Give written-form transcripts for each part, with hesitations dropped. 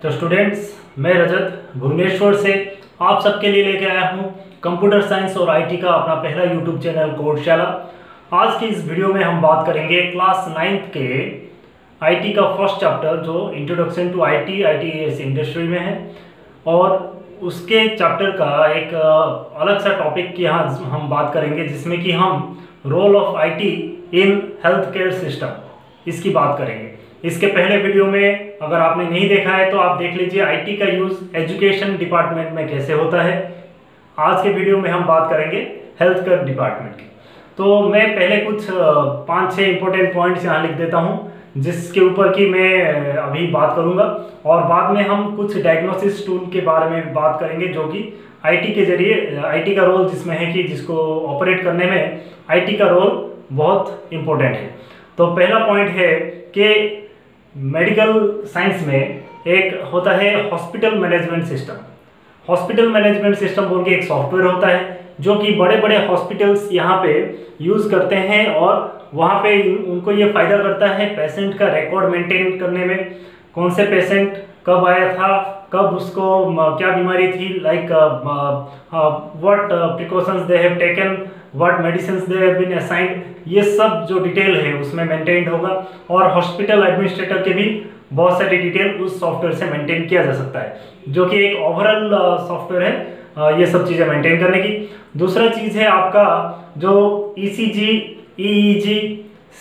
तो स्टूडेंट्स, मैं रजत भुवनेश्वर से आप सबके लिए लेके आया हूँ कंप्यूटर साइंस और आईटी का अपना पहला यूट्यूब चैनल कोडशाला। आज की इस वीडियो में हम बात करेंगे क्लास 9th के आईटी का फर्स्ट चैप्टर जो इंट्रोडक्शन टू आईटी इस इंडस्ट्री में है, और उसके चैप्टर का एक अलग सा टॉपिक की यहाँ हम बात करेंगे, जिसमें कि हम role of IT in health care system इसकी बात करेंगे। इसके पहले वीडियो में अगर आपने नहीं देखा है तो आप देख लीजिए आईटी का यूज़ एजुकेशन डिपार्टमेंट में कैसे होता है। आज के वीडियो में हम बात करेंगे हेल्थ केयर डिपार्टमेंट की। तो मैं पहले कुछ 5-6 इंपॉर्टेंट पॉइंट्स यहाँ लिख देता हूँ, जिसके ऊपर की मैं अभी बात करूँगा, और बाद में हम कुछ डायग्नोसिस टूल के बारे में बात करेंगे, जो कि आईटी के जरिए आईटी का रोल जिसमें है कि जिसको ऑपरेट करने में आईटी का रोल बहुत इम्पोर्टेंट है। तो पहला पॉइंट है कि मेडिकल साइंस में एक होता है hospital management system. Hospital management system बोल के एक सॉफ्टवेयर होता है जो कि बड़े बड़े हॉस्पिटल्स यहाँ पे यूज़ करते हैं, और वहाँ पे उनको ये फ़ायदा करता है पेशेंट का रिकॉर्ड मेंटेन करने में। कौन से पेशेंट कब आया था, कब उसको क्या बीमारी थी, like what precautions they have taken, what medicines they have been assigned, ये सब जो डिटेल है उसमें मेंटेन होगा। और हॉस्पिटल एडमिनिस्ट्रेटर के भी बहुत सारी डिटेल उस सॉफ्टवेयर से मेंटेन किया जा सकता है, जो कि एक ओवरऑल सॉफ्टवेयर है ये सब चीज़ें मेंटेन करने की। दूसरा चीज़ है आपका जो ECG, EEG,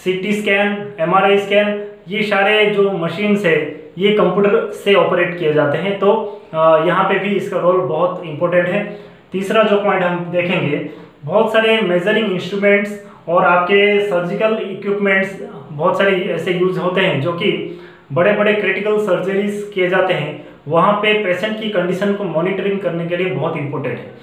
CT scan, MRI scan, ये सारे जो मशीन्स है ये कंप्यूटर से ऑपरेट किए जाते हैं। तो यहाँ पे भी इसका रोल बहुत इंपॉर्टेंट है। तीसरा जो पॉइंट हम देखेंगे, बहुत सारे मेजरिंग इंस्ट्रूमेंट्स और आपके सर्जिकल इक्विपमेंट्स बहुत सारे ऐसे यूज होते हैं जो कि बड़े बड़े क्रिटिकल सर्जरीज किए जाते हैं, वहाँ पे पेशेंट की कंडीशन को मॉनिटरिंग करने के लिए बहुत इंपॉर्टेंट है।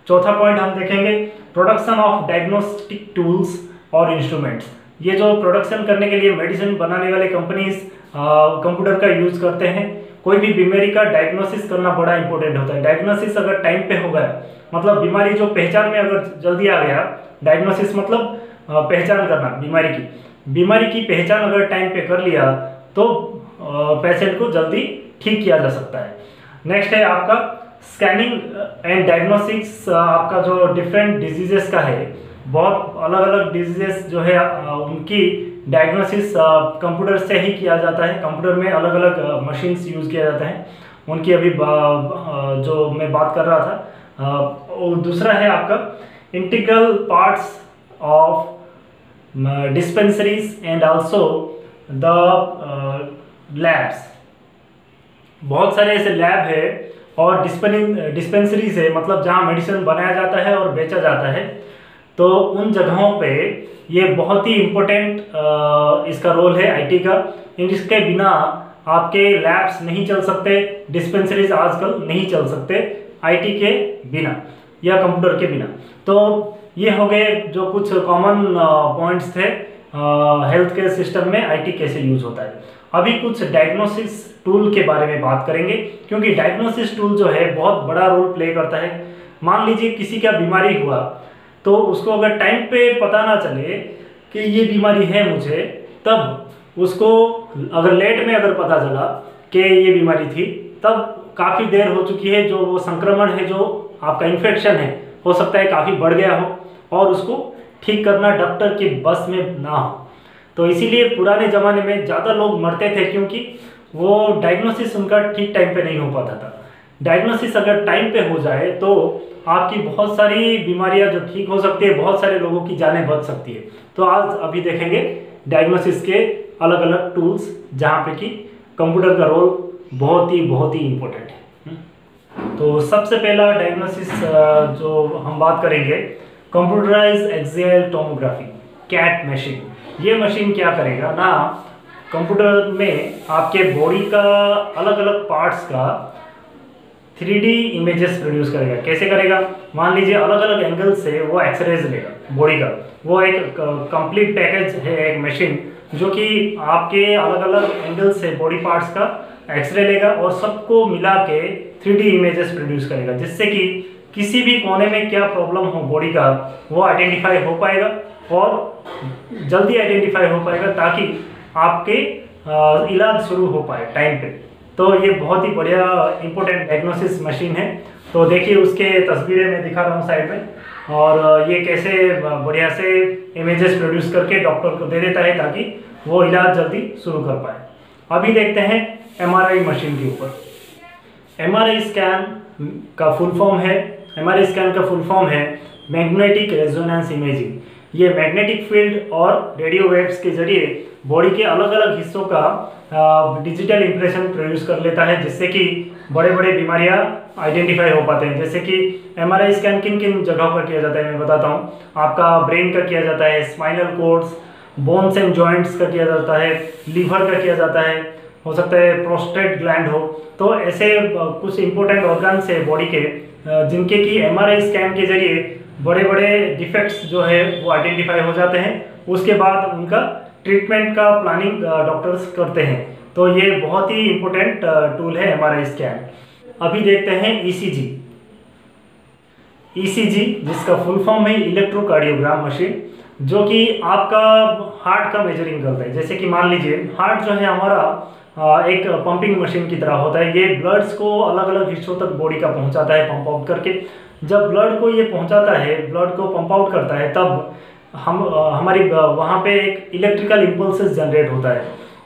चौथा पॉइंट हम देखेंगे प्रोडक्शन ऑफ डायग्नोस्टिक टूल्स और इंस्ट्रूमेंट्स। ये जो प्रोडक्शन करने के लिए मेडिसिन बनाने वाले कंपनीज कंप्यूटर का यूज करते हैं। कोई भी बीमारी का डायग्नोसिस करना बड़ा इंपॉर्टेंट होता है। डायग्नोसिस अगर टाइम पे हो गया, मतलब बीमारी जो पहचान में अगर जल्दी आ गया, डायग्नोसिस मतलब पहचान करना बीमारी की पहचान अगर टाइम पे कर लिया तो पेशेंट को जल्दी ठीक किया जा सकता है। नेक्स्ट है आपका स्कैनिंग एंड डायग्नोसिस। आपका जो डिफरेंट डिजीजेस का है, बहुत अलग अलग डिजीजेस जो है उनकी डायग्नोसिस कंप्यूटर से ही किया जाता है। कंप्यूटर में अलग अलग मशीन्स यूज़ किया जाता है, उनकी अभी जो मैं बात कर रहा था। और दूसरा है आपका integral parts of dispensaries and also the labs. बहुत सारे ऐसे लैब है और डिस्पेंसरीज है, मतलब जहाँ मेडिसिन बनाया जाता है और बेचा जाता है। तो उन जगहों पे ये बहुत ही इम्पोर्टेंट इसका रोल है आईटी का। इसके बिना आपके लैब्स नहीं चल सकते, डिस्पेंसरीज आजकल नहीं चल सकते आईटी के बिना या कंप्यूटर के बिना। तो ये हो गए जो कुछ कॉमन पॉइंट्स थे हेल्थ केयर सिस्टम में आईटी कैसे यूज होता है। अभी कुछ डायग्नोसिस टूल के बारे में बात करेंगे, क्योंकि डायग्नोसिस टूल जो है बहुत बड़ा रोल प्ले करता है। मान लीजिए किसी का बीमारी हुआ, तो उसको अगर टाइम पे पता ना चले कि ये बीमारी है मुझे, तब उसको अगर लेट में अगर पता चला कि ये बीमारी थी, तब काफ़ी देर हो चुकी है। जो वो संक्रमण है, जो आपका इन्फेक्शन है, हो सकता है काफ़ी बढ़ गया हो, और उसको ठीक करना डॉक्टर के बस में ना हो। तो इसीलिए पुराने ज़माने में ज़्यादा लोग मरते थे, क्योंकि वो डायग्नोसिस उनका ठीक टाइम पे नहीं हो पाता था। डायग्नोसिस अगर टाइम पे हो जाए तो आपकी बहुत सारी बीमारियां जो ठीक हो सकती है, बहुत सारे लोगों की जानें बच सकती है। तो आज अभी देखेंगे डायग्नोसिस के अलग अलग टूल्स, जहाँ पे कि कंप्यूटर का रोल बहुत ही इम्पोर्टेंट है। तो सबसे पहला डायग्नोसिस जो हम बात करेंगे, computerised axial tomography, CAT machine. ये मशीन क्या करेगा ना, कंप्यूटर में आपके बॉडी का अलग अलग पार्ट्स का 3D इमेजेस प्रोड्यूस करेगा। कैसे करेगा? मान लीजिए अलग अलग एंगल से वो एक्सरेज लेगा बॉडी का। वो एक कंप्लीट पैकेज है, एक मशीन जो कि आपके अलग अलग एंगल से बॉडी पार्ट्स का एक्सरे लेगा और सबको मिला के 3D इमेजेस प्रोड्यूस करेगा, जिससे कि किसी भी कोने में क्या प्रॉब्लम हो बॉडी का वो आइडेंटिफाई हो पाएगा और जल्दी आइडेंटिफाई हो पाएगा, ताकि आपके इलाज शुरू हो पाए टाइम पे। तो ये बहुत ही बढ़िया इंपॉर्टेंट डायग्नोसिस मशीन है। तो देखिए उसके तस्वीरें मैं दिखा रहा हूँ साइड में, और ये कैसे बढ़िया से इमेजेस प्रोड्यूस करके डॉक्टर को दे देता है ताकि वो इलाज जल्दी शुरू कर पाए। अभी देखते हैं एमआरआई मशीन के ऊपर। एमआरआई स्कैन का फुल फॉर्म है, एमआरआई स्कैन का फुल फॉर्म है मैग्नेटिक रेजोनेंस इमेजिंग। ये मैग्नेटिक फील्ड और रेडियो वेव्स के जरिए बॉडी के अलग अलग हिस्सों का डिजिटल इंप्रेशन प्रोड्यूस कर लेता है, जिससे कि बड़े बड़े बीमारियां आइडेंटिफाई हो पाते हैं। जैसे कि एमआरआई स्कैन किन किन जगहों का किया जाता है मैं बताता हूँ। आपका ब्रेन का किया जाता है, spinal codes, bones and joints का किया जाता है, लीवर का किया जाता है, हो सकता है प्रोस्टेट ग्लैंड हो। तो ऐसे कुछ इंपॉर्टेंट ऑर्गन्स है बॉडी के जिनके कि एमआरआई स्कैन के जरिए बड़े बड़े डिफेक्ट्स जो है वो आइडेंटिफाई हो जाते हैं। उसके बाद उनका ट्रीटमेंट का प्लानिंग डॉक्टर्स करते हैं। तो ये बहुत ही इम्पोर्टेंट टूल है एमआरआई स्कैन। अभी देखते हैं ईसीजी। ईसीजी जिसका फुल फॉर्म है इलेक्ट्रोकार्डियोग्राम मशीन, जो कि आपका हार्ट का मेजरिंग करता है। जैसे कि मान लीजिए हार्ट जो है हमारा एक पंपिंग मशीन की तरह होता है। ये ब्लड्स को अलग अलग हिस्सों तक बॉडी का पहुंचाता है पंप आउट करके। जब ब्लड को ये पहुंचाता है, ब्लड को पंप आउट करता है, तब हमारी वहाँ पे एक इलेक्ट्रिकल इम्पल्सेस जनरेट होता है।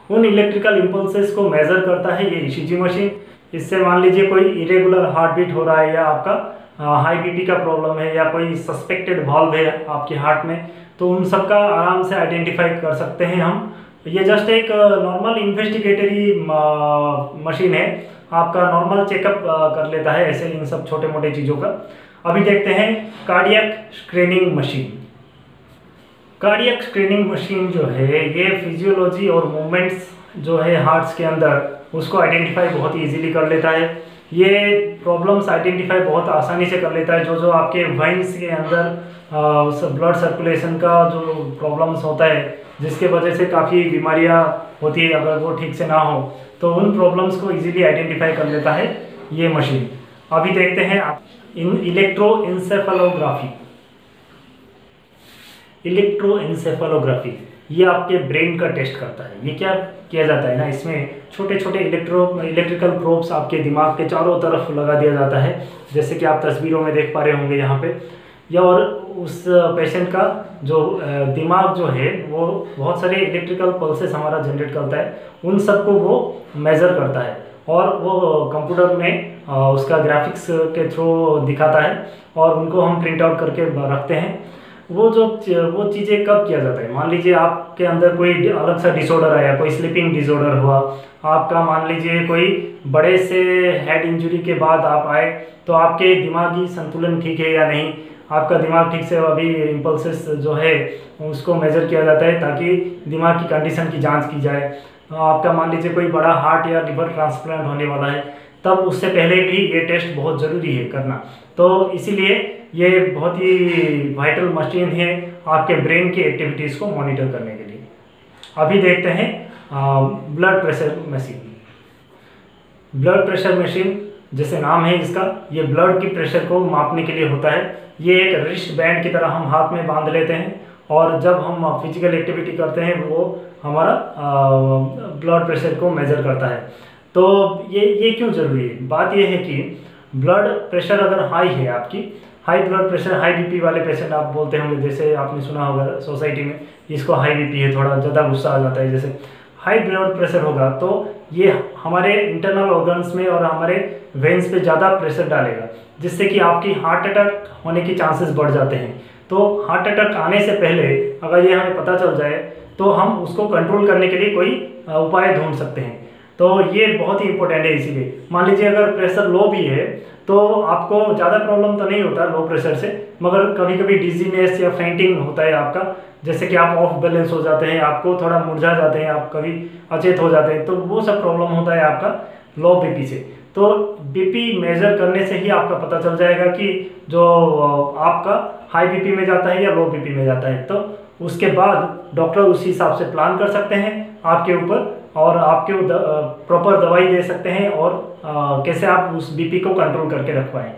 उन इलेक्ट्रिकल इम्पल्सेस को मेज़र करता है ये ईसीजी मशीन। इससे मान लीजिए कोई इरेगुलर हार्ट बीट हो रहा है, या आपका हाई बीपी का प्रॉब्लम है, या कोई सस्पेक्टेड वॉल्व है आपके हार्ट में, तो उन सब का आराम से आइडेंटिफाई कर सकते हैं हम। ये जस्ट एक नॉर्मल इन्वेस्टिगेटरी मशीन है, आपका नॉर्मल चेकअप कर लेता है ऐसे इन सब छोटे मोटे चीज़ों का। अभी देखते हैं cardiac screening machine. Cardiac screening machine जो है ये फिजियोलॉजी और मूवमेंट्स जो है हार्ट्स के अंदर उसको आइडेंटिफाई बहुत ही ईजिली कर लेता है। ये प्रॉब्लम्स आइडेंटिफाई बहुत आसानी से कर लेता है। जो आपके वेन्स के अंदर ब्लड सर्कुलेशन का जो प्रॉब्लम्स होता है, जिसके वजह से काफ़ी बीमारियां होती है, अगर वो ठीक से ना हो तो उन प्रॉब्लम्स को इजीली आइडेंटिफाई कर लेता है ये मशीन। अभी देखते हैं इलेक्ट्रोएन्सेफेलोग्राफी। इलेक्ट्रोएन्सेफेलोग्राफी ये आपके ब्रेन का टेस्ट करता है। ये क्या किया जाता है ना, इसमें छोटे छोटे इलेक्ट्रिकल प्रोब्स आपके दिमाग के चारों तरफ लगा दिया जाता है, जैसे कि आप तस्वीरों में देख पा रहे होंगे यहाँ पे। या और उस पेशेंट का जो दिमाग जो है वो बहुत सारे इलेक्ट्रिकल पल्सेस हमारा जनरेट करता है, उन सबको वो मेज़र करता है और वो कंप्यूटर में उसका ग्राफिक्स के थ्रू दिखाता है और उनको हम प्रिंट आउट करके रखते हैं। वो चीज़ें कब किया जाता है, मान लीजिए आपके अंदर कोई अलग सा डिसऑर्डर आया, कोई स्लीपिंग डिसऑर्डर हुआ, आपका मान लीजिए कोई बड़े से हेड इंजरी के बाद आप आए, तो आपके दिमागी संतुलन ठीक है या नहीं, आपका दिमाग ठीक से अभी इम्पल्सेस जो है उसको मेज़र किया जाता है ताकि दिमाग की कंडीशन की जांच की जाए। आपका मान लीजिए कोई बड़ा हार्ट या लिवर ट्रांसप्लांट होने वाला है, तब उससे पहले भी ये टेस्ट बहुत ज़रूरी है करना। तो इसीलिए ये बहुत ही वाइटल मशीन है आपके ब्रेन की एक्टिविटीज़ को मॉनिटर करने के लिए। अभी देखते हैं blood pressure machine. Blood pressure machine जैसे नाम है इसका, ये ब्लड की प्रेशर को मापने के लिए होता है। ये एक रिस्ट बैंड की तरह हम हाथ में बांध लेते हैं और जब हम फिजिकल एक्टिविटी करते हैं वो हमारा ब्लड प्रेशर को मेज़र करता है। तो ये क्यों ज़रूरी है? बात ये है कि ब्लड प्रेशर अगर हाई है, आपकी high blood pressure, high BP वाले पेशेंट आप बोलते होंगे, जैसे आपने सुना होगा सोसाइटी में इसको हाई बीपी है, थोड़ा ज़्यादा गुस्सा आ जाता है, जैसे हाई ब्लड प्रेशर होगा तो ये हमारे इंटरनल ऑर्गन्स में और हमारे वेन्स पे ज़्यादा प्रेशर डालेगा, जिससे कि आपकी हार्ट अटैक होने के चांसेस बढ़ जाते हैं। तो हार्ट अटैक आने से पहले अगर ये हमें पता चल जाए तो हम उसको कंट्रोल करने के लिए कोई उपाय ढूंढ सकते हैं। तो ये बहुत ही इंपॉर्टेंट है। इसीलिए मान लीजिए अगर प्रेशर लो भी है तो आपको ज़्यादा प्रॉब्लम तो नहीं होता लो प्रेशर से, मगर कभी कभी डिजीनेस या फेंटिंग होता है आपका, जैसे कि आप ऑफ बैलेंस हो जाते हैं, आपको थोड़ा मुरझा जाते हैं, आप कभी अचेत हो जाते हैं, तो वो सब प्रॉब्लम होता है आपका लो बीपी से। तो बीपी मेजर करने से ही आपका पता चल जाएगा कि जो आपका हाई बीपी में जाता है या लो बीपी में जाता है। तो उसके बाद डॉक्टर उसी हिसाब से प्लान कर सकते हैं आपके ऊपर और आपके प्रॉपर दवाई दे सकते हैं और कैसे आप उस बीपी को कंट्रोल करके रख पाएँ।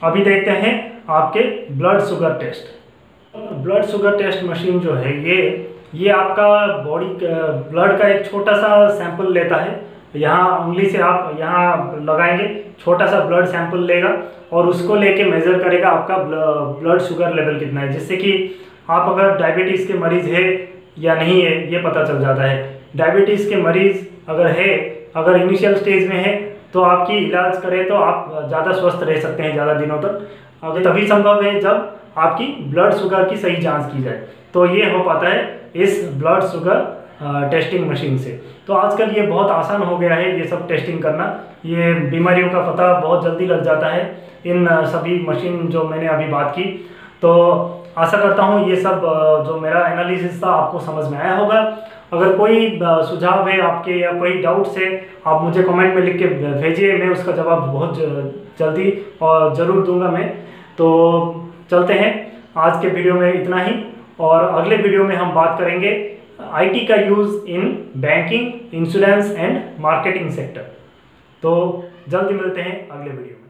अभी देखते हैं आपके blood sugar test. Blood sugar test machine जो है ये आपका बॉडी ब्लड का एक छोटा सा सैंपल लेता है यहाँ उंगली से आप यहाँ लगाएंगे, छोटा सा ब्लड सैंपल लेगा और उसको लेके मेज़र करेगा आपका ब्लड शुगर लेवल कितना है, जिससे कि आप अगर डायबिटीज़ के मरीज़ है या नहीं है ये पता चल जाता है। डायबिटीज़ के मरीज़ अगर इनिशियल स्टेज में है तो आपकी इलाज करें तो आप ज़्यादा स्वस्थ रह सकते हैं ज़्यादा दिनों तक। अगर तभी संभव है जब आपकी ब्लड शुगर की सही जांच की जाए, तो ये हो पाता है इस ब्लड शुगर टेस्टिंग मशीन से। तो आजकल ये बहुत आसान हो गया है ये सब टेस्टिंग करना, ये बीमारियों का पता बहुत जल्दी लग जाता है इन सभी मशीन जो मैंने अभी बात की। तो आशा करता हूँ ये सब जो मेरा एनालिसिस था आपको समझ में आया होगा। अगर कोई सुझाव है आपके या कोई डाउट्स है आप मुझे कमेंट में लिख के भेजिए, मैं उसका जवाब बहुत जल्दी और ज़रूर दूंगा मैं। तो चलते हैं, आज के वीडियो में इतना ही, और अगले वीडियो में हम बात करेंगे आईटी का use in banking, insurance and marketing sector. तो जल्दी मिलते हैं अगले वीडियो में।